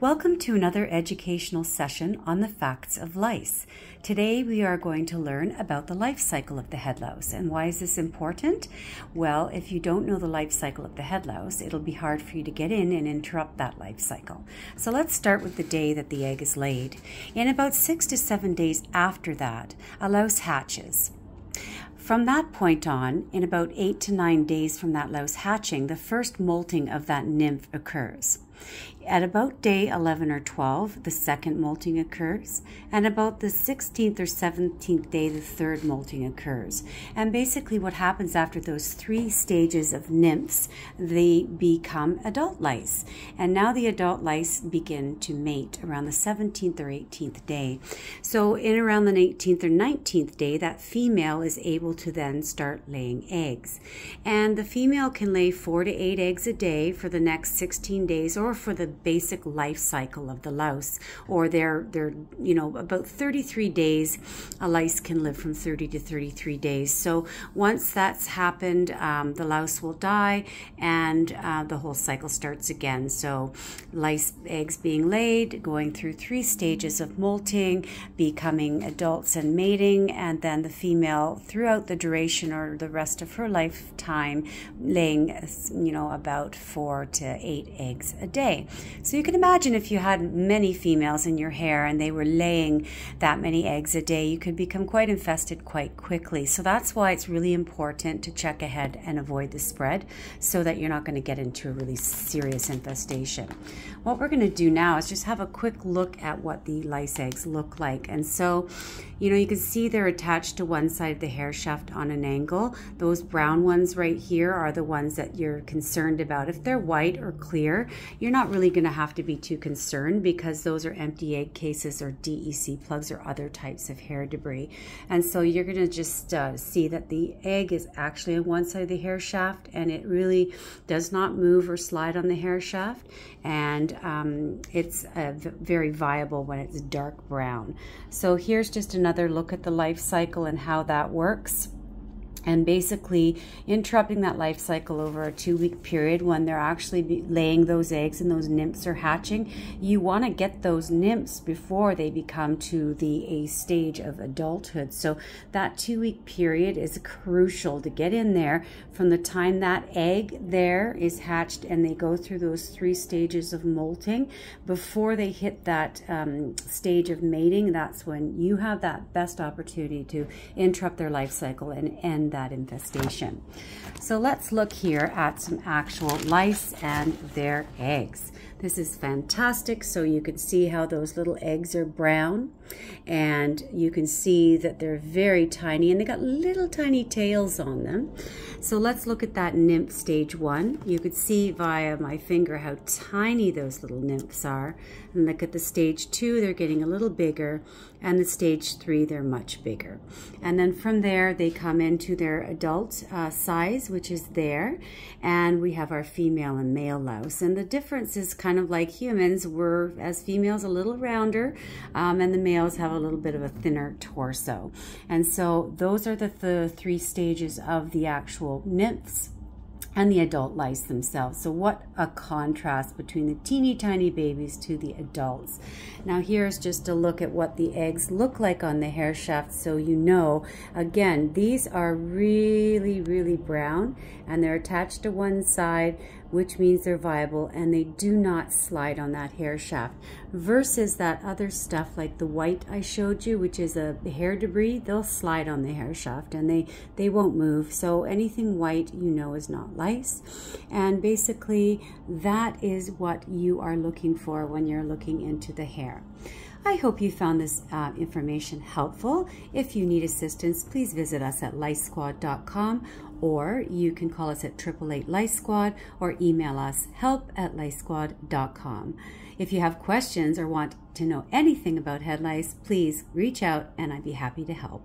Welcome to another educational session on the facts of lice. Today we are going to learn about the life cycle of the head louse. And why is this important? Well, if you don't know the life cycle of the head louse, it'll be hard for you to get in and interrupt that life cycle. So let's start with the day that the egg is laid. In about 6 to 7 days after that, a louse hatches. From that point on, in about 8 to 9 days from that louse hatching, the first molting of that nymph occurs. At about day 11 or 12, the second molting occurs, and about the 16th or 17th day, the third molting occurs. And basically what happens after those 3 stages of nymphs, they become adult lice. And now the adult lice begin to mate around the 17th or 18th day. So in around the 18th or 19th day, that female is able to then start laying eggs. And the female can lay 4 to 8 eggs a day for the next 16 days, or for the basic life cycle of the louse, or they're about 33 days. A lice can live from 30 to 33 days. So once that's happened, the louse will die, and the whole cycle starts again. So lice eggs being laid, going through 3 stages of molting, becoming adults and mating, and then the female throughout the duration or the rest of her lifetime laying about 4 to 8 eggs a day. So you can imagine if you had many females in your hair and they were laying that many eggs a day, you could become quite infested quite quickly. So that's why it's really important to check ahead and avoid the spread, so that you're not going to get into a really serious infestation. What we're going to do now is just have a quick look at what the lice eggs look like. And so, you can see they're attached to one side of the hair shaft on an angle. Those brown ones right here are the ones that you're concerned about. If they're white or clear, you're not really going to have to be too concerned, because those are empty egg cases or DEC plugs or other types of hair debris. And so you're going to just see that the egg is actually on one side of the hair shaft, and it really does not move or slide on the hair shaft. And it's very viable when it's dark brown. So here's just another look at the life cycle and how that works. And basically interrupting that life cycle over a 2-week period when they're actually laying those eggs and those nymphs are hatching. You want to get those nymphs before they become to a stage of adulthood. So that 2-week period is crucial to get in there from the time that egg there is hatched and they go through those 3 stages of molting before they hit that stage of mating. That's when you have that best opportunity to interrupt their life cycle and end that infestation. So let's look here at some actual lice and their eggs. This is fantastic. So you can see how those little eggs are brown, and you can see that they're very tiny and they got little tiny tails on them. So let's look at that nymph stage 1. You could see via my finger how tiny those little nymphs are. And look at the stage 2, they're getting a little bigger, and the stage 3, they're much bigger. And then from there, they come into their adult size, which is there. And we have our female and male louse. And the difference is kind of like humans. We're, as females, a little rounder, and the males have a little bit of a thinner torso. And so those are the 3 stages of the actual nymphs and the adult lice themselves. So what a contrast between the teeny tiny babies to the adults. Now here's just a look at what the eggs look like on the hair shaft, so again, these are really, really brown, and they're attached to one side, which means they're viable and they do not slide on that hair shaft, versus that other stuff like the white I showed you, which is a hair debris. They'll slide on the hair shaft and they won't move. So anything white is not lice. And basically that is what you are looking for when you're looking into the hair. I hope you found this information helpful. If you need assistance, please visit us at licesquad.com, or you can call us at 888 Lice Squad, or email us help@licesquad.com. If you have questions or want to know anything about head lice, please reach out and I'd be happy to help.